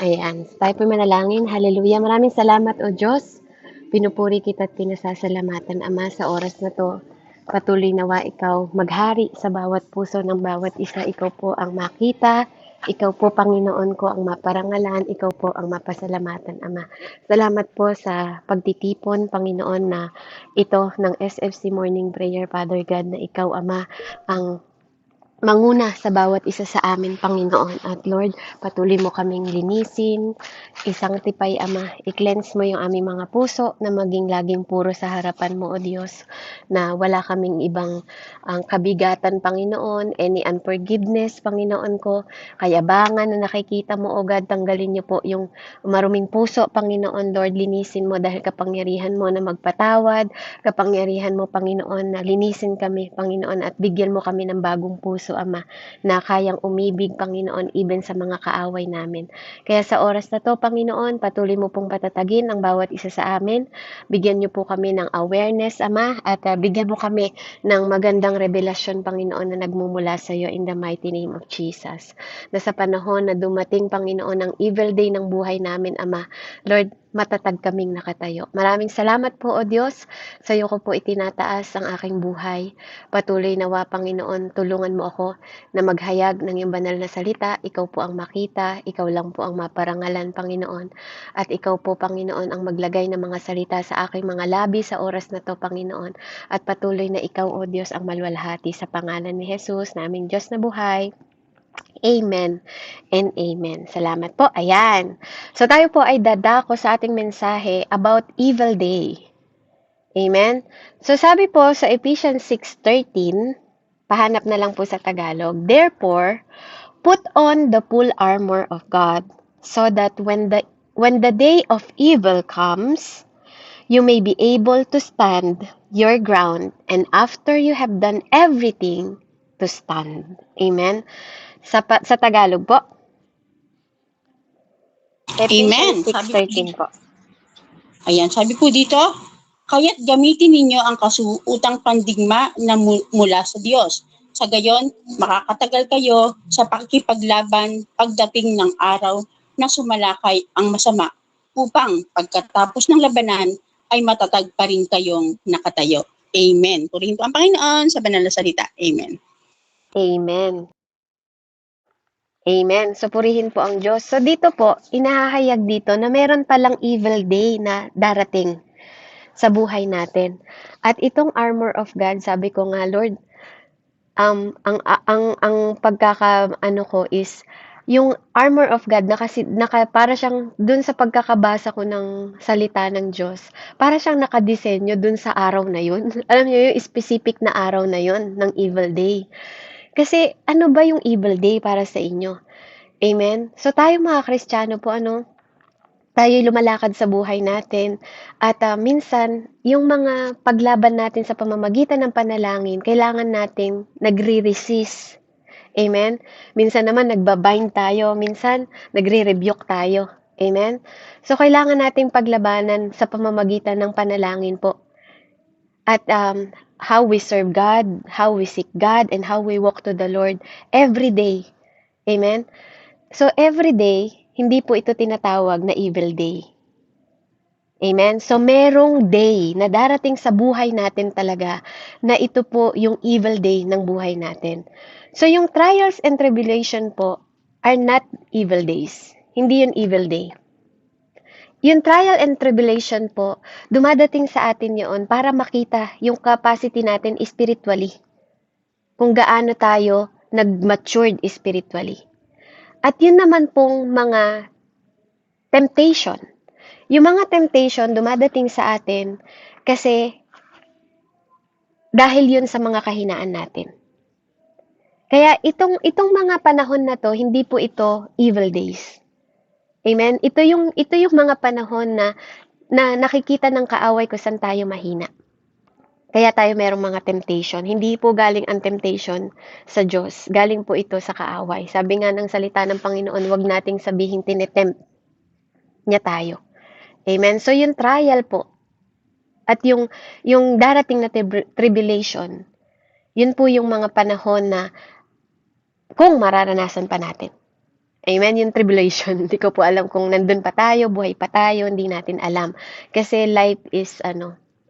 Ayan, tayo po manalangin. Hallelujah. Maraming salamat, O Diyos. Pinupuri kita at pinasasalamatan, Ama, sa oras na to. Patuloy nawa ikaw maghari sa bawat puso ng bawat isa. Ikaw po ang makita. Ikaw po, Panginoon ko, ang maparangalan. Ikaw po ang mapasalamatan, Ama. Salamat po sa pagtitipon, Panginoon, na ito ng SFC Morning Prayer, Father God, na ikaw, Ama, ang manguna sa bawat isa sa amin, Panginoon. At Lord, patuloy mo kaming linisin, isang tipay, Ama, i-cleanse mo yung aming mga puso na maging laging puro sa harapan mo, O Diyos, na wala kaming ibang ang kabigatan, Panginoon, any unforgiveness, Panginoon ko, kayabangan na nakikita mo, O God, tanggalin niyo po yung maruming puso, Panginoon, Lord, linisin mo dahil kapangyarihan mo na magpatawad, kapangyarihan mo, Panginoon, na linisin kami, Panginoon, at bigyan mo kami ng bagong puso, Ama, na kayang umibig, Panginoon, even sa mga kaaway namin. Kaya sa oras na to, Panginoon, patuloy mo pong patatagin ang bawat isa sa amin. Bigyan niyo po kami ng awareness, Ama, at bigyan mo kami ng magandang revelasyon, Panginoon, na nagmumula sa iyo in the mighty name of Jesus. Na sa panahon na dumating, Panginoon, ang evil day ng buhay namin, Ama, Lord, matatag kaming nakatayo. Maraming salamat po, O Diyos. Sa iyo ko po itinataas ang aking buhay. Patuloy nawa, Panginoon, tulungan mo ako na maghayag ng iyong banal na salita. Ikaw po ang makita, ikaw lang po ang maparangalan, Panginoon. At ikaw po, Panginoon, ang maglagay ng mga salita sa aking mga labi sa oras na to, Panginoon. At patuloy na ikaw, O Diyos, ang malwalhati sa pangalan ni Jesus, naming Diyos na buhay. Amen and amen. Salamat po. Ayan. So tayo po ay dadako sa ating mensahe about evil day. Amen? So sabi po sa Ephesians 6:13, pahanap na lang po sa Tagalog, therefore, put on the full armor of God, so that when the day of evil comes, you may be able to stand your ground, and after you have done everything, to stand. Amen? Sa Tagalog po, Amen. Ephesians 6:13 po. Sabi po dito, kaya't gamitin ninyo ang kasuutang pandigma na mula sa Diyos. Sa gayon, makakatagal kayo sa pakikipaglaban pagdating ng araw na sumalakay ang masama, upang pagkatapos ng labanan ay matatag pa rin kayong nakatayo. Amen. Purihin po ang Panginoon sa banal na salita. Amen. Amen. Amen. So, purihin po ang Diyos. So, dito po, inahahayag dito na meron palang evil day na darating sa buhay natin. At itong armor of God, sabi ko nga, Lord, ang pagkakaano ko is, yung armor of God, para siyang, dun sa pagkakabasa ko ng salita ng Diyos, para siyang nakadesenyo dun sa araw na yun. Alam niyo yung specific na araw na yun, ng evil day. Kasi ano ba yung evil day para sa inyo? Amen? So tayo mga Kristiyano po, tayo'y lumalakad sa buhay natin at minsan yung mga paglaban natin sa pamamagitan ng panalangin, kailangan nating nagre-resist. Amen? Minsan naman nagbabind tayo, minsan nagre-rebuke tayo. Amen? So kailangan nating paglabanan sa pamamagitan ng panalangin po. At how we serve God, how we seek God, and how we walk to the Lord every day. Amen? So, every day, hindi po ito tinatawag na evil day. Amen? So, merong day na darating sa buhay natin talaga na ito po yung evil day ng buhay natin. So, yung trials and tribulation po are not evil days. Hindi yun evil day. Yung trial and tribulation po, dumadating sa atin yun para makita yung capacity natin spiritually. Kung gaano tayo nag-matured spiritually. At yun naman pong mga temptation. Yung mga temptation dumadating sa atin kasi dahil yun sa mga kahinaan natin. Kaya itong mga panahon na to, hindi po ito evil days. Amen? Ito yung mga panahon na nakikita ng kaaway kung saan tayo mahina. Kaya tayo merong mga temptation. Hindi po galing ang temptation sa Diyos. Galing po ito sa kaaway. Sabi nga ng salita ng Panginoon, wag nating sabihin tinetempt niya tayo. Amen? So, yung trial po, at yung darating na tribulation, yun po yung mga panahon na kung mararanasan pa natin. Amen, yung tribulation. Hindi ko po alam kung nandun pa tayo, buhay pa tayo, hindi natin alam. Kasi life is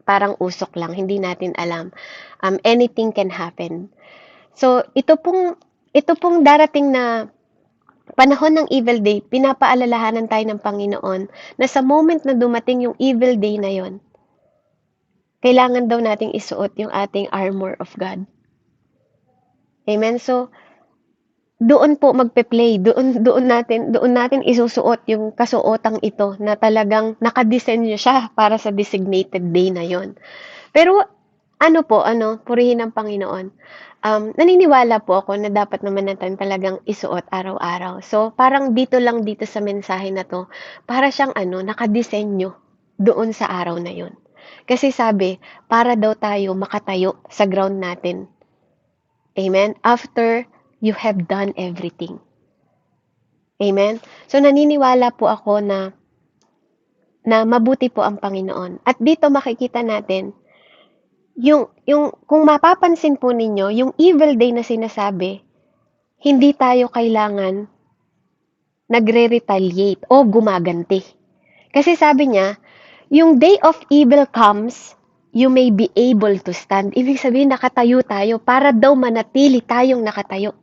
parang usok lang, hindi natin alam. Anything can happen. So, ito pong darating na panahon ng evil day, pinapaalalahanan tayo ng Panginoon na sa moment na dumating yung evil day na yon, kailangan daw nating isuot yung ating armor of God. Amen. So, doon po magpe-play, doon natin isusuot yung kasuotang ito na talagang nakadesenyo siya para sa designated day na yon. Pero purihin ng Panginoon. Naniniwala po ako na dapat naman natin talagang isuot araw-araw. So, parang dito sa mensahe na to, para siyang nakadesenyo doon sa araw na yon. Kasi sabi, para daw tayo makatayo sa ground natin. Amen? After you have done everything. Amen? So, naniniwala po ako na mabuti po ang Panginoon. At dito makikita natin, kung mapapansin po ninyo, yung evil day na sinasabi, hindi tayo kailangan nagre-retaliate o gumaganti. Kasi sabi niya, yung day of evil comes, you may be able to stand. Ibig sabihin, nakatayo tayo para daw manatili tayong nakatayo.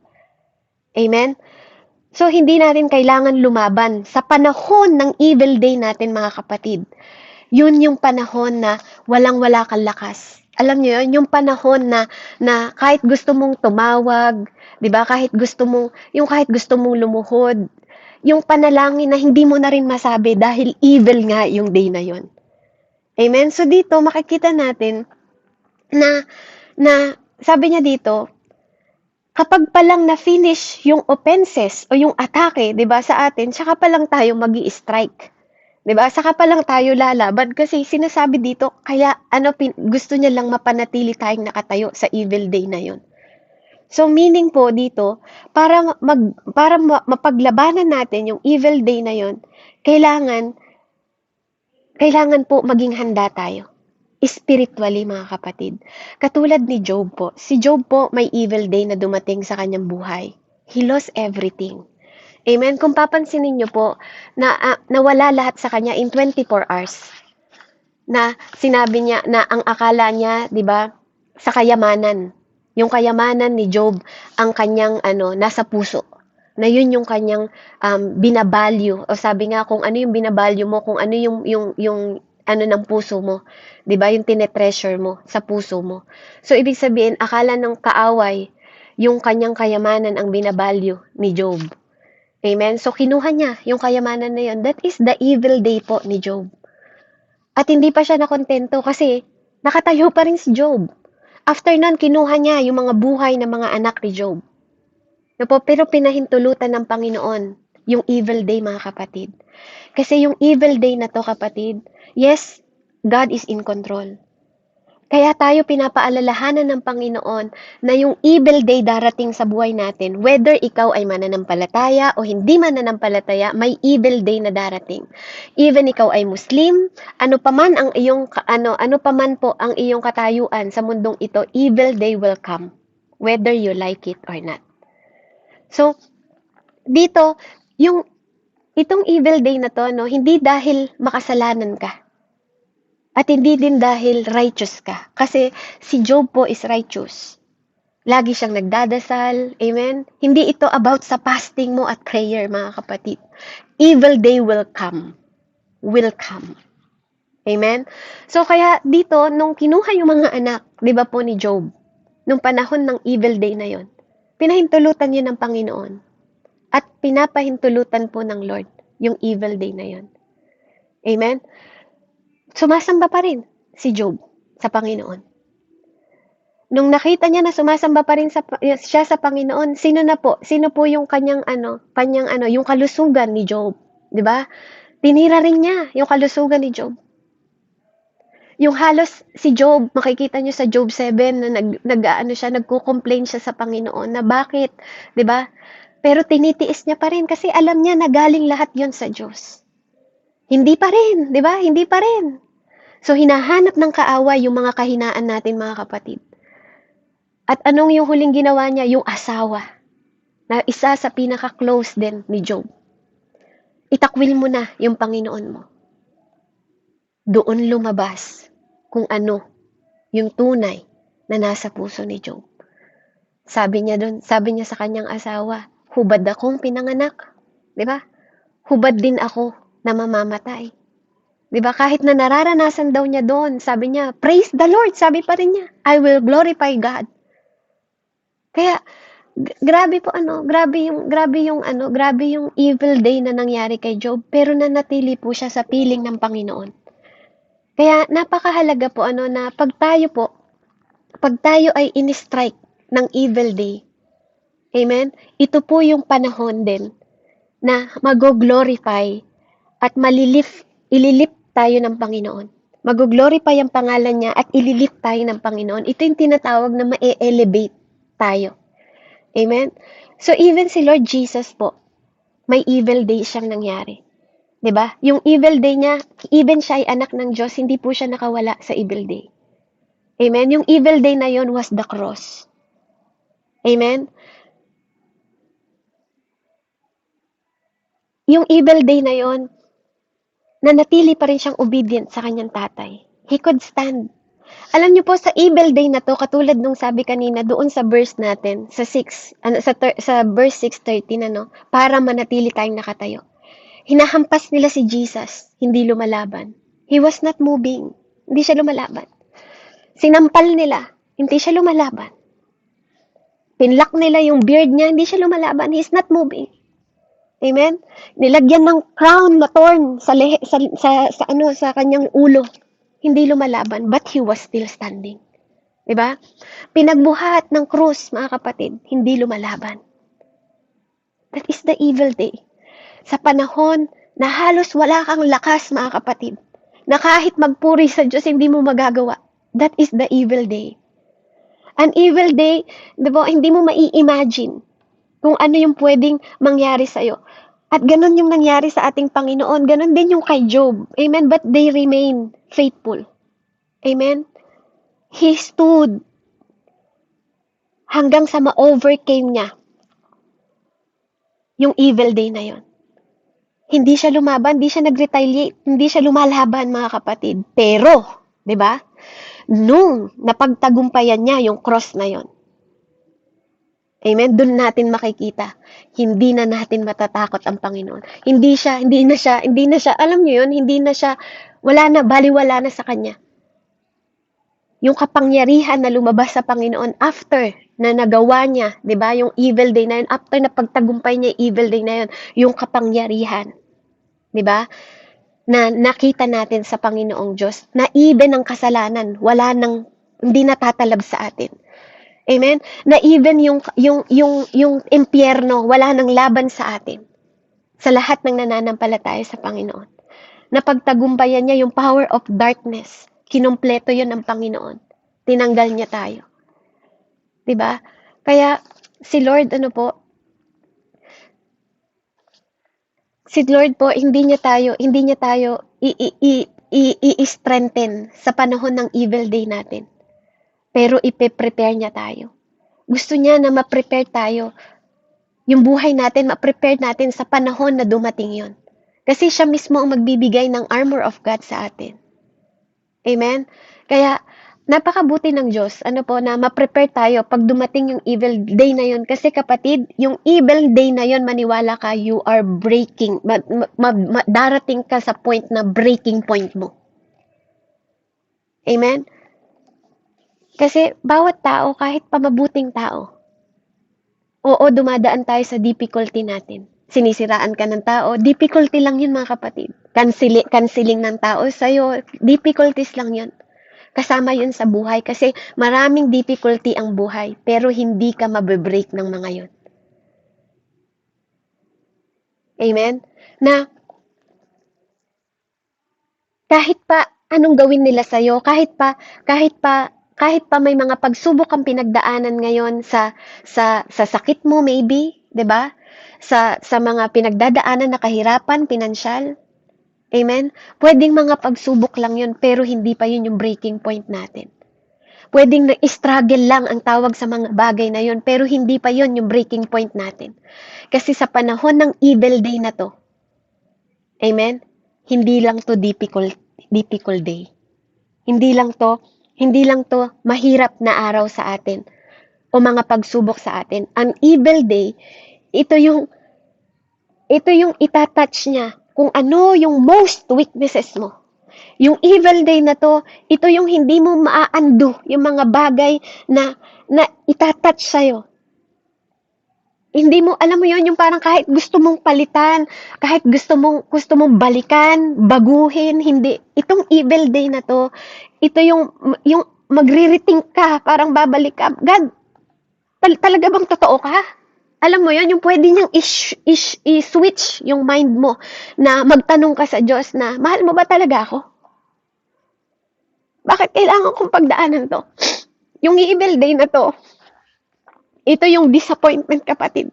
Amen? So, hindi natin kailangan lumaban. Sa panahon ng evil day natin, mga kapatid, yun yung panahon na walang-wala kang lakas. Alam niyo yun, yung panahon na kahit gusto mong tumawag, 'di ba? Kahit gusto mong lumuhod, yung panalangin na hindi mo na rin masabi dahil evil nga yung day na yon. Amen. So dito makikita natin na sabi niya dito, kapag palang na-finish yung offenses o yung atake, 'di ba, sa atin, saka pa lang tayo magi-strike. 'Di ba? Saka pa lang tayo lalaban kasi sinasabi dito, kaya gusto niya lang mapanatili tayong nakatayo sa evil day na 'yon. So meaning po dito, para mapaglabanan natin yung evil day na 'yon, kailangan po maging handa tayo. Spiritually, mga kapatid. Katulad ni Job po. Si Job po may evil day na dumating sa kanyang buhay. He lost everything. Amen. Kung papansinin niyo po, nawala lahat sa kanya in 24 hours. Na sinabi niya na ang akala niya, 'di ba, sa kayamanan. Yung kayamanan ni Job, ang kanyang nasa puso. Na yun yung kanyang binavalue. O sabi nga, kung ano yung binavalue mo, kung ano yung ng puso mo, 'di ba? Yung tinetreasure mo sa puso mo. So ibig sabihin, akala ng kaaway, yung kanyang kayamanan ang binavalue ni Job. Amen? So, kinuha niya yung kayamanan na yun. That is the evil day po ni Job. At hindi pa siya nakontento kasi nakatayo pa rin si Job. After nun, kinuha niya yung mga buhay ng mga anak ni Job. Pero pinahintulutan ng Panginoon yung evil day, mga kapatid. Kasi yung evil day na to, kapatid, yes, God is in control. Kaya tayo pinapaalalahanan ng Panginoon na yung evil day darating sa buhay natin, whether ikaw ay mananampalataya o hindi mananampalataya, may evil day na darating. Even ikaw ay Muslim, ano paman po ang iyong katayuan sa mundong ito, evil day will come, whether you like it or not. So, dito, itong evil day na to, hindi dahil makasalanan ka. At hindi din dahil righteous ka. Kasi si Job po is righteous. Lagi siyang nagdadasal. Amen? Hindi ito about sa fasting mo at prayer, mga kapatid. Evil day will come. Will come. Amen? So, kaya dito, nung kinuha yung mga anak, di ba po ni Job, nung panahon ng evil day na yon, pinahintulutan yun ng Panginoon. At pinapahintulutan po ng Lord yung evil day na yon. Amen? Sumasamba pa rin si Job sa Panginoon. Nung nakita niya na sumasamba pa rin siya sa Panginoon, sino po yung kanyang yung kalusugan ni Job, 'di ba? Tinira rin niya yung kalusugan ni Job. Yung halos si Job, makikita niyo sa Job 7 na nagko-complain siya sa Panginoon na bakit, 'di ba? Pero tinitiis niya pa rin kasi alam niya na galing lahat 'yon sa Diyos. Hindi pa rin, 'di ba? Hindi pa rin. So, hinahanap ng kaaway yung mga kahinaan natin, mga kapatid. At anong yung huling ginawa niya? Yung asawa. na isa sa pinaka-close din ni Job. Itakwil mo na yung Panginoon mo. Doon lumabas kung ano yung tunay na nasa puso ni Job. Sabi niya sa kanyang asawa, hubad akong pinanganak. 'Di ba? Hubad din ako na mamamatay. 'Di ba? Kahit na nararanasan daw niya doon, sabi niya, praise the Lord, sabi pa rin niya, I will glorify God. Kaya grabe yung evil day na nangyari kay Job, pero nanatili po siya sa piling ng Panginoon. Kaya napakahalaga po na pag tayo ay in-strike ng evil day, amen, ito po yung panahon din na mag-glorify at ililift tayo ng Panginoon. Mag-glorify ang pangalan niya at ililift tayo ng Panginoon. Ito yung tinatawag na ma-elevate tayo. Amen? So even si Lord Jesus po, may evil day siyang nangyari. 'Di ba? Yung evil day niya, even siya ay anak ng Diyos, hindi po siya nakawala sa evil day. Amen? Yung evil day na yon was the cross. Amen? Yung evil day na yon, nanatili pa rin siyang obedient sa kanyang tatay. He could stand. Alam niyo po, sa evil day na to, katulad nung sabi kanina doon sa verse natin, sa verse 6:13, para manatili tayong nakatayo. Hinahampas nila si Jesus, hindi lumalaban. He was not moving. Hindi siya lumalaban. Sinampal nila, hindi siya lumalaban. Pinlock nila yung beard niya, hindi siya lumalaban. He's not moving. Amen? Nilagyan ng crown na thorn sa kanyang ulo. Hindi lumalaban, but he was still standing. Diba? Pinagbuhat ng krus, mga kapatid, hindi lumalaban. That is the evil day. Sa panahon na halos wala kang lakas, mga kapatid, na kahit magpuri sa Diyos, hindi mo magagawa. That is the evil day. An evil day, diba, hindi mo mai-imagine kung ano yung pwedeng mangyari sa'yo. At ganun yung nangyari sa ating Panginoon. Ganun din yung kay Job. Amen? But they remain faithful. Amen? He stood hanggang sa ma-overcame niya yung evil day na yon. Hindi siya lumaban, hindi siya nag-retaliate, hindi siya lumalaban, mga kapatid. Pero, 'di ba? Nung napagtagumpayan niya yung cross na yon. Amen. Doon natin makikita, hindi na natin matatakot ang Panginoon. Hindi na siya, alam niyo yun, baliwala na sa kanya. Yung kapangyarihan na lumabas sa Panginoon after na nagawa niya, 'di ba? Yung evil day na yun, after na pagtagumpay niya yung evil day na yun, yung kapangyarihan, 'di ba? Na nakita natin sa Panginoong Diyos na even ang kasalanan, hindi natatalab sa atin. Amen? Na even yung impyerno, wala nang laban sa atin. Sa lahat ng nananampalataya sa Panginoon. Napagtagumpayan niya yung power of darkness. Kinumpleto yun ng Panginoon. Tinanggal niya tayo. 'Di ba? Kaya si Lord hindi niya tayo i-strengthen sa panahon ng evil day natin. Pero ipe-prepare niya tayo. Gusto niya na ma-prepare tayo. Yung buhay natin, ma-prepare natin sa panahon na dumating yon. Kasi siya mismo ang magbibigay ng armor of God sa atin. Amen? Kaya, napakabuti ng Diyos, na ma-prepare tayo pag dumating yung evil day na yon. Kasi kapatid, yung evil day na yon, maniwala ka, you are breaking. Darating ka sa point na breaking point mo. Amen? Kasi bawat tao, kahit pa mabuting tao, oo, dumadaan tayo sa difficulty natin. Sinisiraan ka ng tao, difficulty lang yun, mga kapatid. Canceling ng tao sa'yo, difficulties lang yun. Kasama yun sa buhay kasi maraming difficulty ang buhay, pero hindi ka mabibreak ng mga yun. Amen? Na kahit pa anong gawin nila sa'yo, kahit pa may mga pagsubok kang pinagdaanan ngayon sa sakit mo maybe, 'di ba? Sa mga pinagdadaanan na kahirapan, pinansyal. Amen? Pwedeng mga pagsubok lang 'yun, pero hindi pa 'yun yung breaking point natin. Pwedeng na-struggle lang ang tawag sa mga bagay na yon, pero hindi pa yon yung breaking point natin. Kasi sa panahon ng evil day na to, amen, hindi lang to difficult day. Hindi lang to mahirap na araw sa atin o mga pagsubok sa atin. Ang evil day, ito yung itatouch niya kung ano yung most weaknesses mo. Yung evil day na to, ito yung hindi mo maa-undo yung mga bagay na itatouch sa'yo. Hindi mo, alam mo yon, yung parang kahit gusto mong palitan, kahit gusto mong balikan, baguhin, hindi. Itong evil day na to, ito yung magre-rethink ka, parang babalik ka. God, talaga bang totoo ka? Alam mo yon, yung pwede niyang i-switch yung mind mo na magtanong ka sa Diyos na, mahal mo ba talaga ako? Bakit kailangan kong pagdaanan to? Yung evil day na to, ito yung disappointment, kapatid.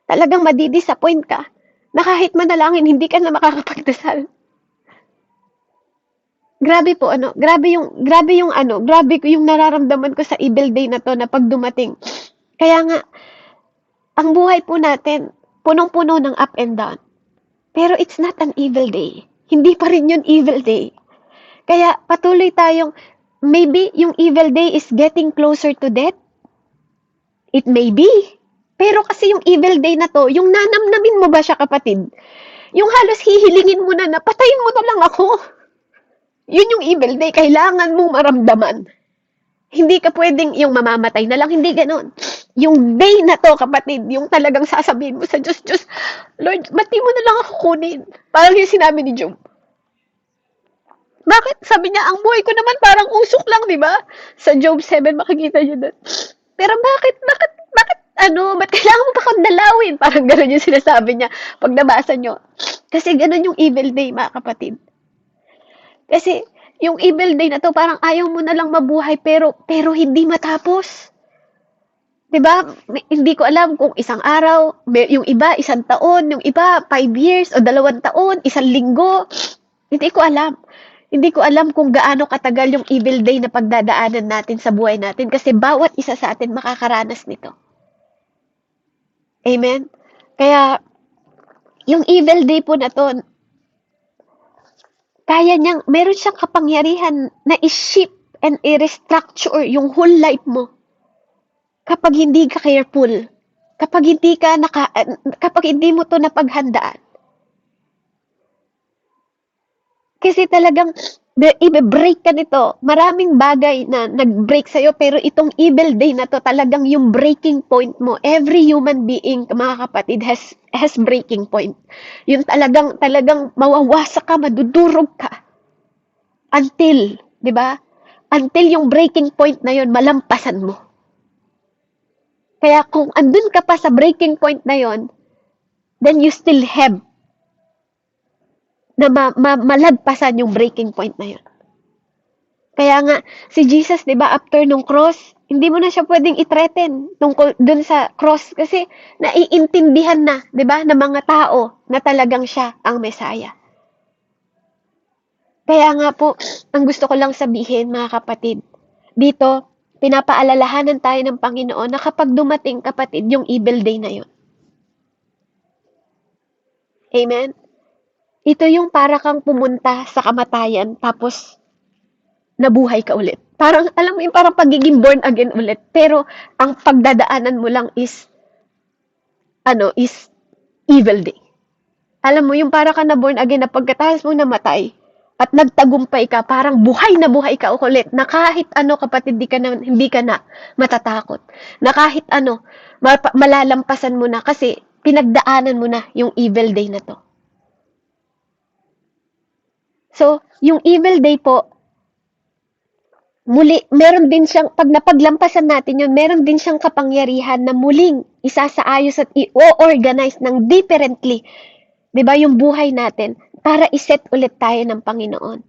Talagang madi-disappoint ka na kahit manalangin, hindi ka na makakapagdasal. Grabe po, grabe yung nararamdaman ko sa evil day na to na pag dumating. Kaya nga, ang buhay po natin, punong-puno ng up and down. Pero it's not an evil day. Hindi pa rin yun evil day. Kaya patuloy tayong, maybe yung evil day is getting closer to death. It may be. Pero kasi yung evil day na to, yung nanamnamin mo ba siya, kapatid? Yung halos hihilingin mo na patayin mo na lang ako. Yun yung evil day. Kailangan mong maramdaman. Hindi ka pwedeng yung mamamatay na lang. Hindi ganon. Yung day na to, kapatid, yung talagang sasabihin mo sa Diyos, Diyos, Lord, ba't di mo na lang ako kunin? Parang yung sinabi ni Job. Bakit? Sabi niya, ang buhay ko naman parang usok lang, di ba? Sa Job 7, makikita niyo doon. Pero bakit ba't kailangan mo pa akong dalawin? Parang gano'n yung sinasabi niya pag nabasa niyo. Kasi gano'n yung evil day, mga kapatid. Kasi yung evil day na to, parang ayaw mo na lang mabuhay pero hindi matapos. 'Di ba? Hindi ko alam kung isang araw, yung iba isang taon, yung iba 5 years o 2 taon, isang linggo. Hindi ko alam. Hindi ko alam kung gaano katagal yung evil day na pagdadaanan natin sa buhay natin kasi bawat isa sa atin makakaranas nito. Amen? Kaya, yung evil day po na to, meron siyang kapangyarihan na i-shift and i-restructure yung whole life mo. Kapag hindi ka careful, kapag hindi mo to napaghandaan. Kasi talagang i-break ka nito. Maraming bagay na nag-break sa'yo, pero itong evil day na to, talagang yung breaking point mo. Every human being, mga kapatid, has breaking point. Yung talagang mawawasak ka, madudurog ka. Until, di ba? Until yung breaking point na yun, malampasan mo. Kaya kung andun ka pa sa breaking point na yun, then you still have na malagpasan yung breaking point na yun. Kaya nga, si Jesus, di ba, after nung cross, hindi mo na siya pwedeng i-threaten dun sa cross kasi naiintindihan na, di ba, ng mga tao na talagang siya ang Messiah. Kaya nga po, ang gusto ko lang sabihin, mga kapatid, dito, pinapaalalahanan tayo ng Panginoon na kapag dumating, kapatid, yung evil day na yun. Amen? Ito yung para kang pumunta sa kamatayan, tapos nabuhay ka ulit. Parang, alam mo yung parang pagiging born again ulit. Pero, ang pagdadaanan mo lang is evil day. Alam mo, yung para ka na born again na pagkatapos mo namatay, at nagtagumpay ka, parang buhay na buhay ka ulit, na kahit kapatid, hindi ka na matatakot. Na kahit malalampasan mo na kasi pinagdaanan mo na yung evil day na to. So, yung evil day po, muli, meron din siyang, pag napaglampasan natin yun, meron din siyang kapangyarihan na muling isasaayos at i-organize ng differently, di ba, yung buhay natin, para iset ulit tayo ng Panginoon.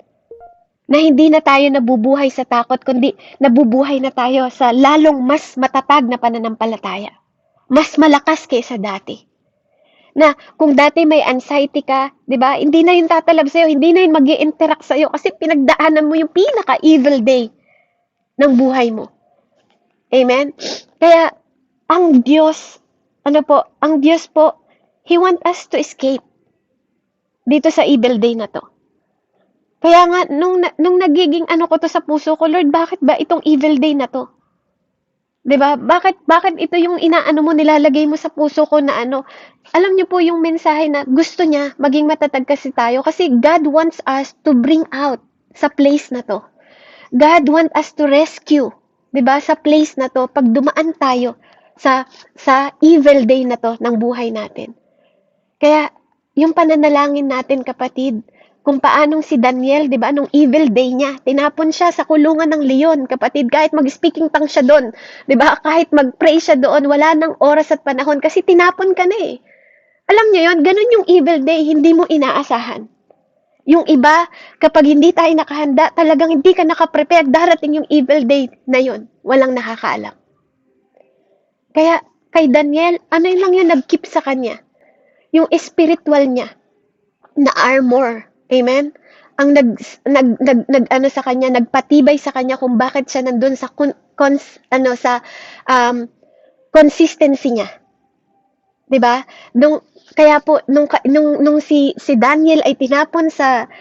Na hindi na tayo nabubuhay sa takot, kundi nabubuhay na tayo sa lalong mas matatag na pananampalataya. Mas malakas kaysa dati. Na kung dati may anxiety ka, 'di ba? Hindi na 'yung tatalab sa iyo, hindi na 'yung magi-interact sa iyo kasi pinagdaanan mo 'yung pinaka-evil day ng buhay mo. Amen? Kaya, ang Diyos, ang Diyos po, He want us to escape dito sa evil day na to. Kaya nga, nung nagiging ko to sa puso ko, Lord, bakit ba itong evil day na to? 'Di ba? Bakit ito yung nilalagay mo sa puso ko na alam niyo po yung mensahe na gusto niya maging matatag kasi tayo kasi God wants us to bring out sa place na to. God wants us to rescue, 'di ba? Sa place na to pag dumaan tayo sa evil day na to ng buhay natin. Kaya yung pananalangin natin, kapatid, kung paanong si Daniel, 'di ba, nung evil day niya, tinapon siya sa kulungan ng leon, kapatid, kahit mag-speaking tongue siya doon, 'di ba? Kahit mag-pray siya doon, wala nang oras at panahon kasi tinapon ka na eh. Alam niyo 'yon, ganun yung evil day, hindi mo inaasahan. Yung iba, kapag hindi tayo nakahanda, talagang hindi ka nakaprepare, darating yung evil day na 'yon. Walang nakakaalam. Kaya kay Daniel, lang yun nag-keep sa kanya? Yung spiritual niya na armor. Amen? Ang sa kanya, nagpatibay sa kanya kung bakit siya nandun sa consistency niya. 'Di ba? Kaya po nung si Daniel ay tinapon sa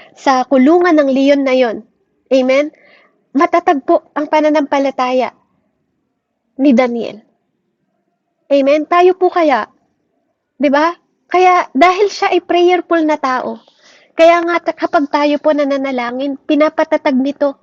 kulungan ng leon na 'yon. Amen? Matatag po ang pananampalataya ni Daniel. Amen? Tayo po kaya, 'di ba? Kaya dahil siya ay prayerful na tao, kaya nga kapag tayo po nananalangin, pinapatatag nito,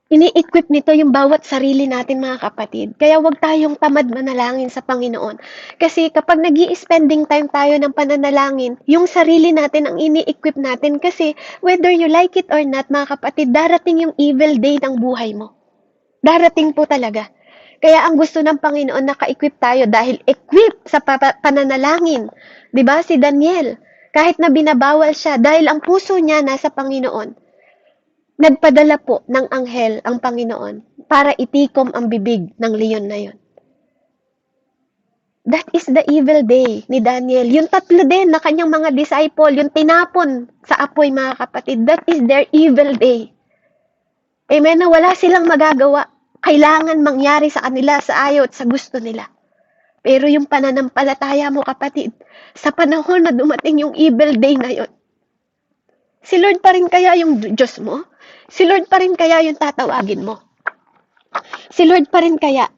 ini-equip nito yung bawat sarili natin, mga kapatid. Kaya wag tayong tamad manalangin sa Panginoon. Kasi kapag nag-i-spending time tayo ng pananalangin, yung sarili natin ang ini-equip natin. Kasi whether you like it or not, mga kapatid, darating yung evil day ng buhay mo. Darating po talaga. Kaya ang gusto ng Panginoon, naka-equip tayo dahil equip sa pananalangin. 'Di ba? Si Daniel, kahit na binabawal siya, dahil ang puso niya nasa Panginoon, nagpadala po ng anghel ang Panginoon para itikom ang bibig ng leon na yon. That is the evil day ni Daniel. Yung tatlo din na kanyang mga disciple, yung tinapon sa apoy, mga kapatid, that is their evil day. Amen, na wala silang magagawa. Kailangan mangyari sa kanila sa ayaw at sa gusto nila. Pero yung pananampalataya mo, kapatid, sa panahon na dumating yung evil day na yon, si Lord pa rin kaya yung Diyos mo? Si Lord pa rin kaya yung tatawagin mo? Si Lord pa rin kaya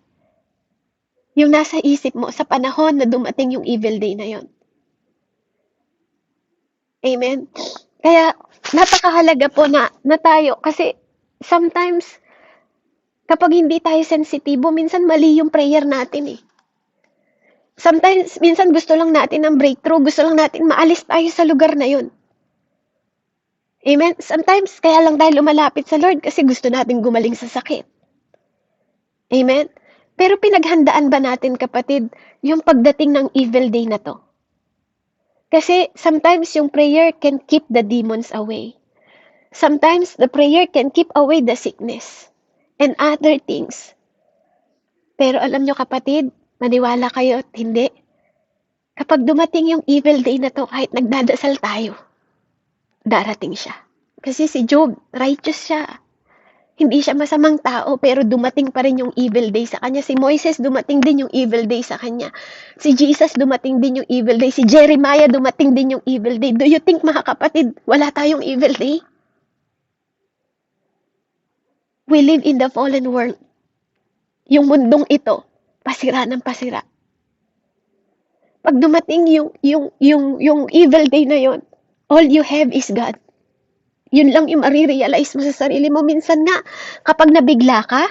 yung nasa isip mo sa panahon na dumating yung evil day na yon? Amen? Kaya napakahalaga po na tayo kasi sometimes kapag hindi tayo sensitibo, minsan mali yung prayer natin eh. Sometimes, minsan gusto lang natin ng breakthrough, gusto lang natin maalis tayo sa lugar na yun. Amen? Sometimes, kaya lang tayo lumalapit sa Lord kasi gusto natin gumaling sa sakit. Amen? Pero pinaghandaan ba natin, kapatid, yung pagdating ng evil day na to? Kasi sometimes yung prayer can keep the demons away. Sometimes the prayer can keep away the sickness and other things. Pero alam nyo, kapatid, maniwala kayo at hindi. Kapag dumating yung evil day na to, kahit nagdadasal tayo, darating siya. Kasi si Job, righteous siya. Hindi siya masamang tao, pero dumating pa rin yung evil day sa kanya. Si Moises, dumating din yung evil day sa kanya. Si Jesus, dumating din yung evil day. Si Jeremiah, dumating din yung evil day. Do you think, mga kapatid, wala tayong evil day? We live in the fallen world. Yung mundong ito, pasira ng pasira. Pag dumating yung evil day na yon, all you have is God. Yun lang yung marirealize mo sa sarili mo. Minsan nga, kapag nabigla ka,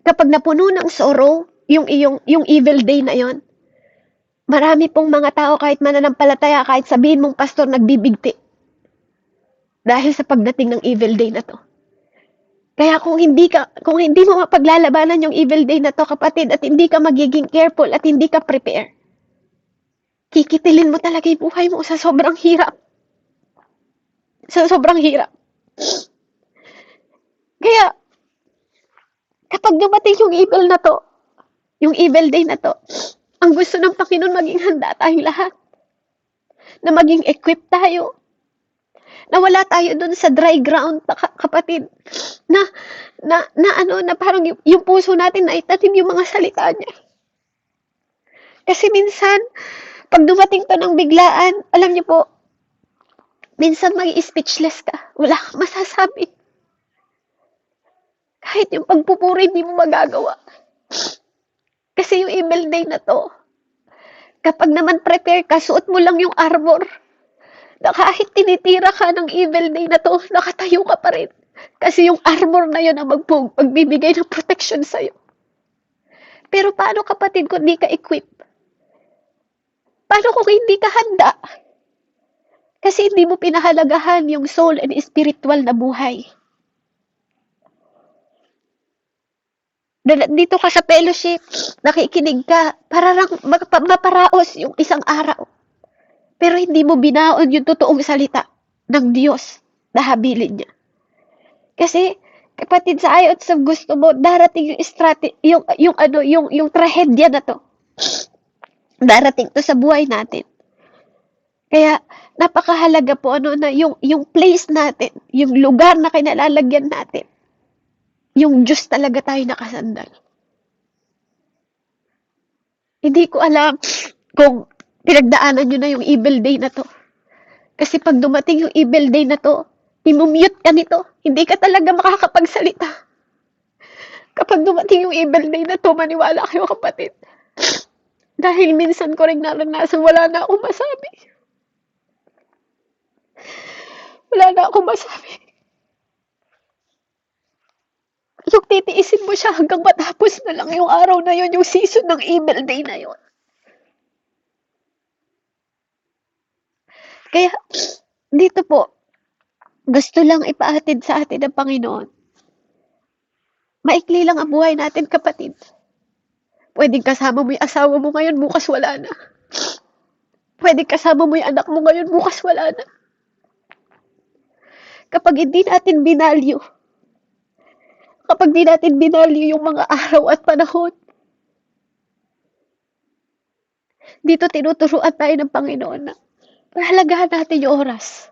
kapag napuno ng sorrow, yung evil day na yon, marami pong mga tao, kahit mananampalataya, kahit sabihin mong pastor, nagbibigti. Dahil sa pagdating ng evil day na to. Kaya kung hindi mo mapaglalabanan yung evil day na to, kapatid, at hindi ka magiging careful at hindi ka prepare, kikitilin mo talaga yung buhay mo sa sobrang hirap. Sobrang hirap. Kaya, kapag dumating yung evil day na to, ang gusto ng Panginoon, maging handa tayong lahat. Na maging equipped tayo. Nawala tayo dun sa dry ground, kapatid. Na, na parang yung puso natin na itanim yung mga salita niya. Kasi minsan, pag dumating to ng biglaan, alam niyo po, minsan speechless ka. Wala kang masasabi. Kahit yung pagpupuri, hindi mo magagawa. Kasi yung evil day na to, kapag naman prepare ka, suot mo lang yung armor. Na kahit tinitira ka ng evil day na to, nakatayo ka pa rin. Kasi yung armor na yun ang magbibigay ng protection sa'yo. Pero paano kapatid kung di ka equip? Paano kung hindi ka handa? Kasi hindi mo pinahalagahan yung soul and spiritual na buhay. Dito ka sa fellowship, nakikinig ka, para lang maparaos yung isang araw. Pero hindi mo binaon yung totoong salita ng Diyos na habilin niya. Kasi, kapatid, sa ayot sa gusto mo, darating yung trahedya na to. Darating to sa buhay natin. Kaya, napakahalaga po na yung place natin, yung lugar na kinalalagyan natin, yung Diyos talaga tayo nakasandal. Hindi ko alam kung pinagdaanan nyo na yung evil day na to. Kasi pag dumating yung evil day na to, imumute ka nito. Hindi ka talaga makakapagsalita. Kapag dumating yung evil day na to, maniwala kayo kapatid. Dahil minsan ko rin naranasan, wala na akong masabi. Wala na akong masabi. Yung titiisin mo siya hanggang matapos na lang yung araw na yun, yung season ng evil day na yun. Kaya, dito po, gusto lang ipaatid sa atin ng Panginoon. Maikli lang ang buhay natin, kapatid. Pwedeng kasama mo yung asawa mo ngayon, bukas wala na. Pwedeng kasama mo yung anak mo ngayon, bukas wala na. Kapag hindi natin binalyo, kapag di natin binalyo yung mga araw at panahon, dito tinuturuan tayo ng Panginoon na pahalagahan natin yung oras.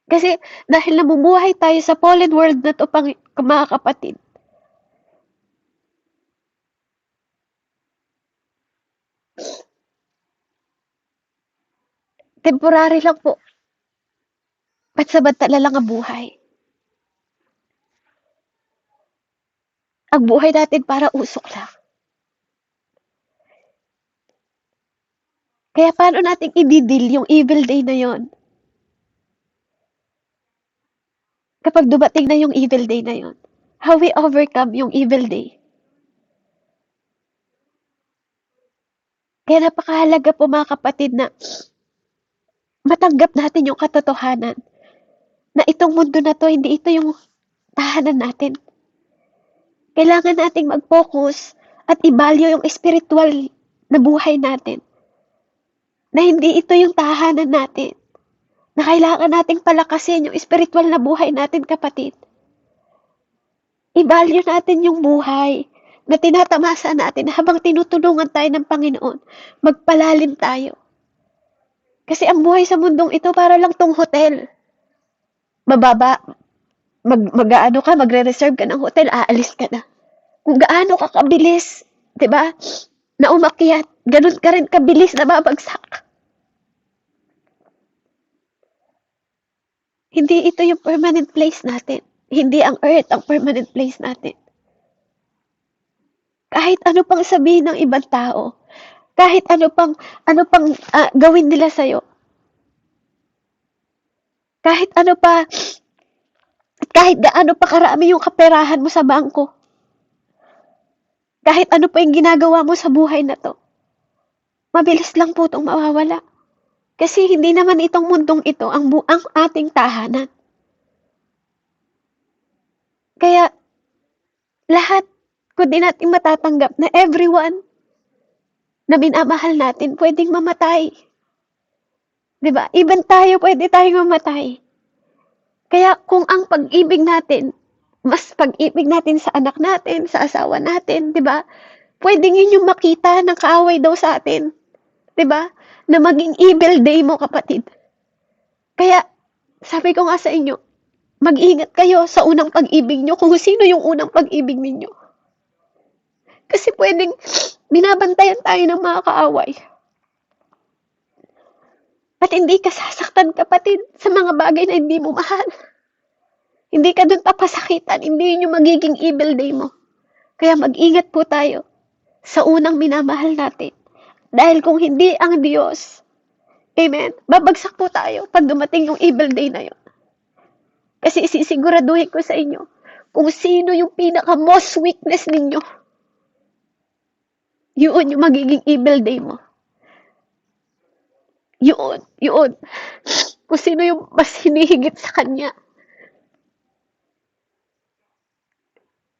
Kasi dahil namumuhay tayo sa fallen world na to, mga kapatid, temporary lang po. Pansamantala lang ang buhay. Ang buhay natin para usok lang. Kaya paano natin i-deal yung evil day na yon? Kapag dumating na yung evil day na yon, how we overcome yung evil day? Kaya napakahalaga po mga kapatid na matanggap natin yung katotohanan na itong mundo na to, hindi ito yung tahanan natin. Kailangan nating mag-focus at i-value yung spiritual na buhay natin. Na hindi ito yung tahanan natin. Na kailangan nating palakasin yung spiritual na buhay natin, kapatid. I-value natin yung buhay na tinatamasa natin habang tinutulungan tayo ng Panginoon. Magpalalim tayo. Kasi ang buhay sa mundong ito para lang tong hotel. Mababa, magre-reserve ka ng hotel, aalis ka na. Kung gaano ka kabilis, 'di ba? Na umakyat, ganun ka rin kabilis na babagsak. Hindi ito yung permanent place natin. Hindi ang earth ang permanent place natin. Kahit ano pang sabihin ng ibang tao, kahit ano pang gawin nila sa'yo, kahit gaano pa karami yung kaperahan mo sa bangko, kahit ano pa yung ginagawa mo sa buhay na to, mabilis lang po itong mawawala. Kasi hindi naman itong mundong ito ang ating tahanan. Kaya, lahat, kundi natin matatanggap na everyone na minamahal natin, pwedeng mamatay. Diba? Even tayo, pwede tayong mamatay. Kaya kung ang pag-ibig natin, mas pag-ibig natin sa anak natin, sa asawa natin, diba? Pwedeng yun yung makita ng kaaway daw sa atin. 'Diba? Na maging evil day mo, kapatid. Kaya, sabi ko nga sa inyo, mag-ingat kayo sa unang pag-ibig nyo kung sino yung unang pag-ibig ninyo. Kasi pwedeng binabantayan tayo ng mga kaaway. At hindi ka sasaktan, kapatid, sa mga bagay na hindi mo mahal. Hindi ka dun papasakitan, hindi yun yung magiging evil day mo. Kaya mag-ingat po tayo sa unang minamahal natin. Dahil kung hindi ang Diyos, amen, babagsak po tayo pag dumating yung evil day na yun. Kasi sisiguraduhin ko sa inyo, kung sino yung pinaka-most weakness ninyo, yun yung magiging evil day mo. Yun. Kung sino yung mas hinihigit sa kanya.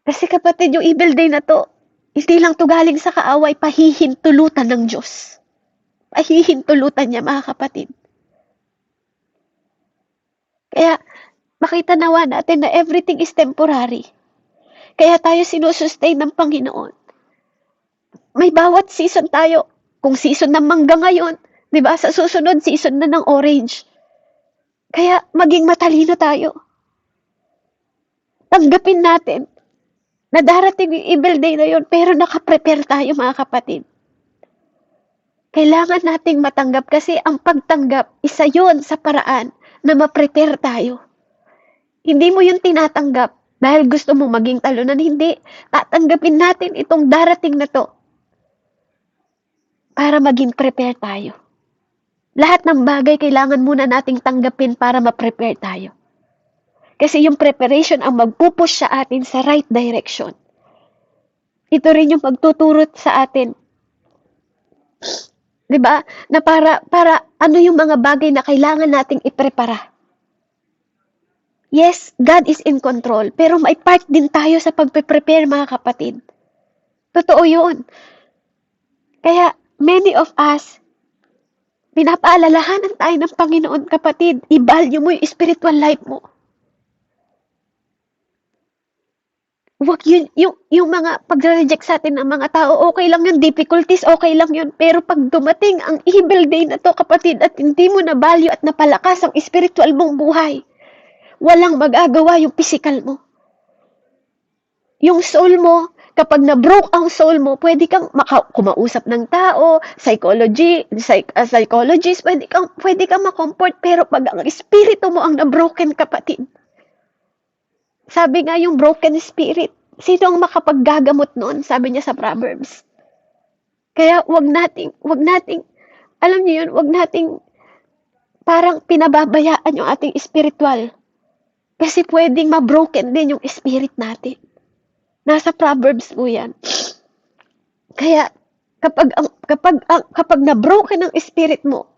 Kasi kapatid, yung evil day na to, hindi lang to galing sa kaaway, pahihintulutan ng Diyos. Pahihintulutan niya, mga kapatid. Kaya, makita nawa natin na everything is temporary. Kaya tayo sinusustain ng Panginoon. May bawat season tayo. Kung season ng mangga ngayon, di ba? Sa susunod, season na ng orange. Kaya, maging matalino tayo. Tanggapin natin na darating yung evil day na yun, pero nakaprepare tayo, mga kapatid. Kailangan nating matanggap kasi ang pagtanggap, isa yun sa paraan na ma-prepare tayo. Hindi mo yun tinatanggap dahil gusto mo maging talunan. Hindi. Tatanggapin natin itong darating na to para maging prepare tayo. Lahat ng bagay kailangan muna nating tanggapin para ma-prepare tayo. Kasi yung preparation ang magpupush sa atin sa right direction. Ito rin yung magtuturot sa atin. 'Di ba? Na para ano yung mga bagay na kailangan nating iprepara. Yes, God is in control, pero may part din tayo sa pagpe-prepare, mga kapatid. Totoo 'yun. Kaya many of us pinapaalalahanan tayo ng Panginoon, kapatid, i-value mo yung spiritual life mo. Wag yun, yung mga pagre-reject sa atin ng mga tao, okay lang yun, difficulties, okay lang yun. Pero pag dumating ang evil day na to, kapatid, at hindi mo na value at napalakas ang spiritual mong buhay, walang magagawa yung physical mo. Yung soul mo, kapag na-broke ang soul mo, pwede kang kumausap ng tao, psychologist, pwede kang makomfort, pero pag ang espiritu mo ang na-broken, kapatid, sabi nga yung broken spirit, sino ang makapaggagamot noon? Sabi niya sa Proverbs. Kaya wag nating, alam niyo yun, wag nating parang pinababayaan yung ating spiritual. Kasi pwedeng ma-broken din yung spirit natin. Nasa Proverbs po yan. Kaya kapag na-broken ang spirit mo,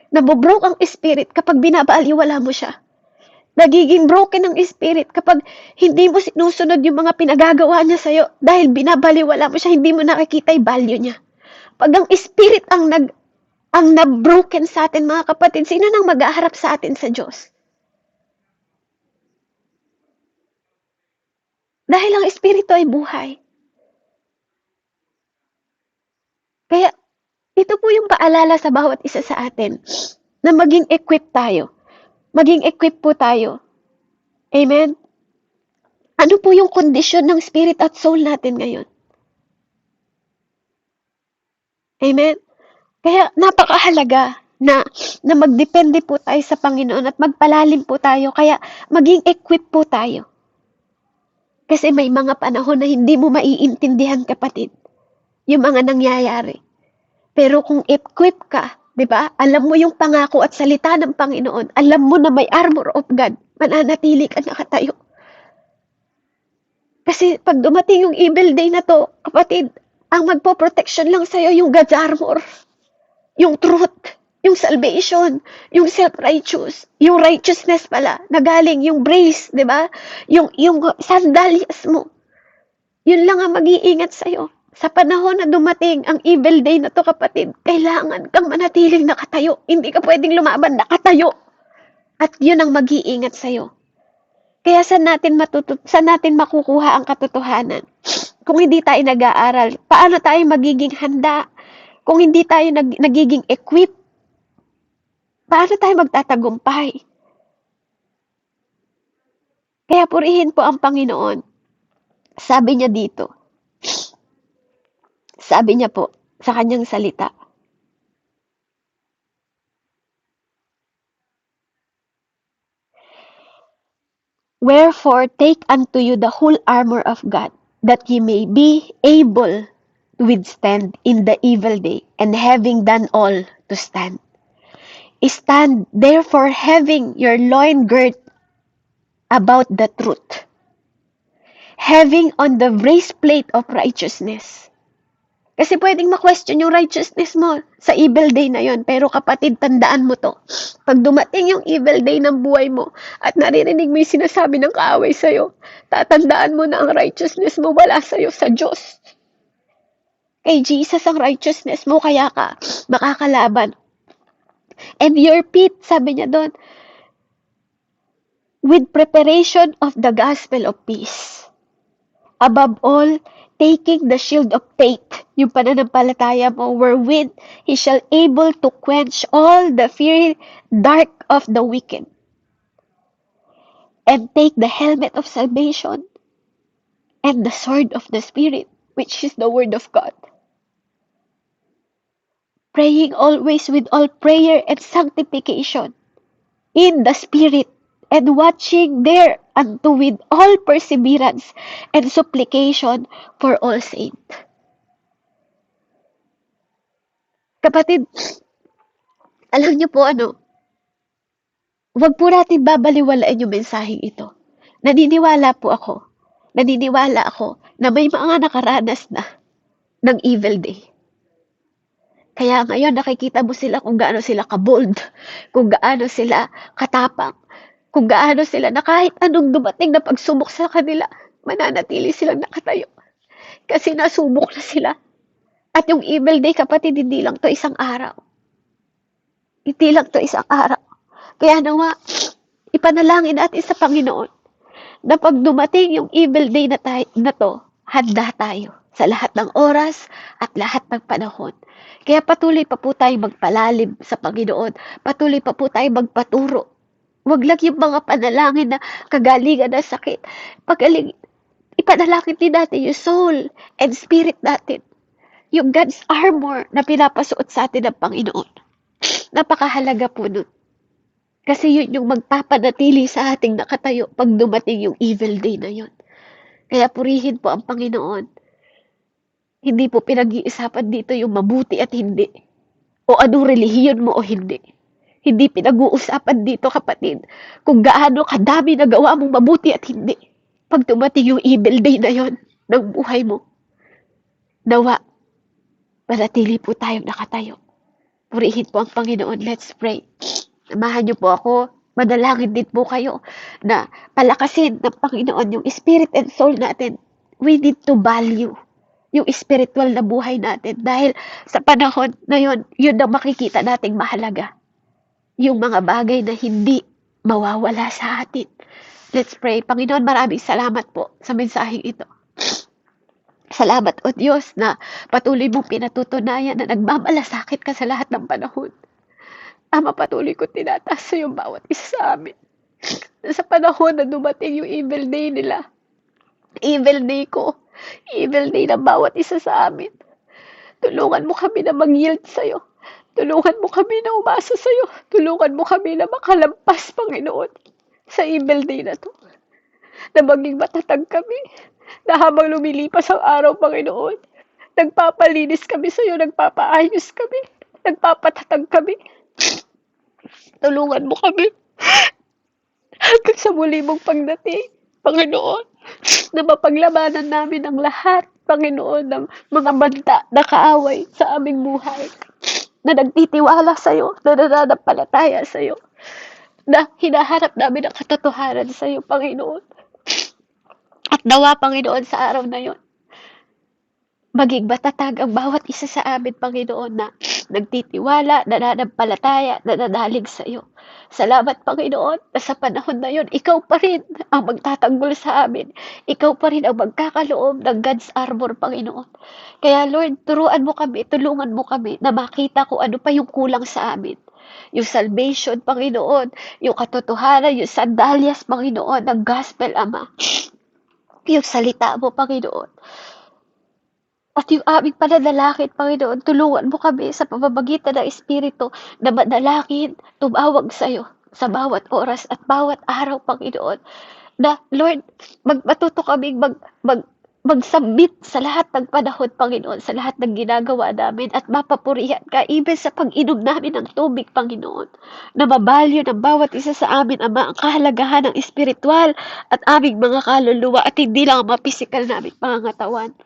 nabobroke ang spirit kapag binabaaliwala mo siya. Nagiging broken ang spirit kapag hindi mo sinusunod yung mga pinagagawa niya sa'yo dahil binabaliwala mo siya, hindi mo nakikita yung value niya. Pag ang spirit ang na-broken sa atin, mga kapatid, sino nang mag-aharap sa atin sa Diyos? Dahil ang espiritu ay buhay. Kaya, ito po yung paalala sa bawat isa sa atin na maging equipped tayo. Maging equipped po tayo. Amen? Ano po yung kondisyon ng spirit at soul natin ngayon? Amen? Kaya napakahalaga na magdepende po tayo sa Panginoon at magpalalim po tayo. Kaya maging equipped po tayo. Kasi may mga panahon na hindi mo maiintindihan, kapatid, yung mga nangyayari. Pero kung equipped ka, di ba? Alam mo yung pangako at salita ng Panginoon. Alam mo na may armor of God. Mananatili ka nakatayo. Kasi pag dumating yung evil day na to, kapatid, ang magpo-protection lang sa'yo yung God's armor. Yung truth, yung salvation, yung self-righteous, yung righteousness pala, na galing, yung brace, di ba? Yung sandalias mo. Yun lang ang mag-iingat sa'yo. Sa panahon na dumating ang evil day na to, kapatid, kailangan kang manatiling nakatayo. Hindi ka pwedeng lumaban, nakatayo. At yun ang mag-iingat sa'yo. Kaya saan natin makukuha ang katotohanan? Kung hindi tayo nag-aaral, paano tayo magiging handa Kung hindi tayo nagiging equip, paano tayo magtatagumpay? Kaya purihin po ang Panginoon. Sabi niya dito, sabi niya po sa kanyang salita, "Wherefore take unto you the whole armor of God, that ye may be able to withstand in the evil day, and having done all, to stand. Stand therefore, having your loin girt about the truth, having on the breastplate of righteousness." Kasi pwedeng ma-question yung righteousness mo sa evil day na yon. Pero kapatid, tandaan mo to. Pag dumating yung evil day ng buhay mo at naririnig mo yung sinasabi ng kaaway sa'yo, tatandaan mo na ang righteousness mo wala sa'yo, sa Diyos. Kay Jesus ang righteousness mo, kaya ka makakalaban. And your feet, sabi niya doon, with preparation of the gospel of peace. Above all, taking the shield of faith, yung pananampalataya mo, wherewith he shall able to quench all the fiery dark of the wicked. And take the helmet of salvation and the sword of the Spirit, which is the word of God. Praying always with all prayer and sanctification in the Spirit, and watching thereunto with all perseverance and supplication for all saints. Kapatid, alam niyo po wag po natin babaliwalain yung mensaheng ito. Naniniwala ako na may mga nakaranas na ng evil day. Kaya ngayon nakikita mo sila kung gaano sila kabold, kung gaano sila katapang, kung gaano sila na kahit anong dumating na pagsubok sa kanila, mananatili silang nakatayo. Kasi nasubok na sila. At yung evil day, kapatid, hindi lang to isang araw. Hindi lang to isang araw. Kaya nawa, ipanalangin natin sa Panginoon na pag dumating yung evil day na to, handa tayo sa lahat ng oras at lahat ng panahon. Kaya patuloy pa po tayo magpalalim sa Panginoon. Patuloy pa po tayo magpaturo. Huwag lang yung mga panalangin na kagalingan ng sakit. Ipanalangin din natin yung soul and spirit natin. Yung God's armor na pinapasuot sa atin ng Panginoon. Napakahalaga po nun. Kasi yun yung magpapanatili sa ating nakatayo pag dumating yung evil day na yun. Kaya purihin po ang Panginoon. Hindi po pinag-iisapan dito yung mabuti at hindi. O anong relihiyon mo o hindi. Hindi pinag-uusapan dito, kapatid, kung gaano kadami na gawa mong mabuti at hindi. Pag dumating yung evil day na yon ng buhay mo, nawa, manatili po tayong nakatayo. Purihin po ang Panginoon. Let's pray. Samahan niyo po ako. Manalangin din po kayo na palakasin ng Panginoon yung spirit and soul natin. We need to value yung spiritual na buhay natin. Dahil sa panahon na yun ang makikita nating mahalaga. Yung mga bagay na hindi mawawala sa atin. Let's pray. Panginoon, maraming salamat po sa mensaheng ito. Salamat, O Diyos, na patuloy mong pinatutunayan na nagmamalasakit ka sa lahat ng panahon. Ama, patuloy ko tinataas sa yung bawat isa sa amin. Sa panahon na dumating yung evil day nila, evil day ko, evil day ng bawat isa sa amin. Tulungan mo kami na mag-yield sa'yo. Tulungan mo kami na umasa sa'yo. Tulungan mo kami na makalampas, Panginoon, sa evil day na to. Na maging matatag kami. Na habang lumilipas ang araw, Panginoon, nagpapalinis kami sa'yo, nagpapaayos kami, nagpapatatag kami. Tulungan mo kami hanggang sa muli mong pagdating, Panginoon, na mapaglabanan namin ang lahat, Panginoon, ng mga banta na kaaway sa aming buhay. Na nagtitiwala sa'yo, na nananampalataya sa'yo, na hinaharap namin ang katotohanan sa'yo, Panginoon. At nawa, Panginoon, sa araw na yon, maging matatag ang bawat isa sa amin, Panginoon, na Diyos, nagtitiwala, nananampalataya, nananalig sa iyo. Salamat, Panginoon, na sa panahon na yun, ikaw pa rin ang magtatanggol sa amin. Ikaw pa rin ang magkakaloob ng God's armor, Panginoon. Kaya Lord, turuan mo kami, tulungan mo kami na makita kung ano pa yung kulang sa amin. Yung salvation, Panginoon, yung katotohanan, yung sandalyas, Panginoon, ng gospel, Ama. Yung salita mo, Panginoon. At yung aming pananalangin, Panginoon, tulungan mo kami sa pamamagitan ng Espiritu na manalangin, tumawag sa iyo sa bawat oras at bawat araw, Panginoon. Na, Lord, matuto kaming mag-submit sa lahat ng panahon, Panginoon, sa lahat ng ginagawa namin at mapapurihan ka, even sa pag-inom namin ng tubig, Panginoon, na mabalyo ng bawat isa sa amin, Ama, ang kahalagahan ng espiritual at aming mga kaluluwa at hindi lang ang mga pisikal namin pangangatawan.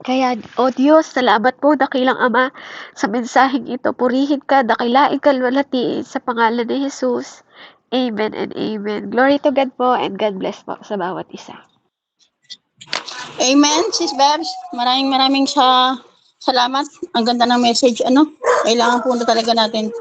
Kaya, O Diyos, salamat po, dakilang Ama, sa mensaheng ito. Purihin ka, dakilain ka, luwalhatiin sa pangalan ni Jesus. Amen and amen. Glory to God po and God bless po sa bawat isa. Amen, Sis Babs. Maraming salamat. Ang ganda ng message, ano? Kailangan po na talaga natin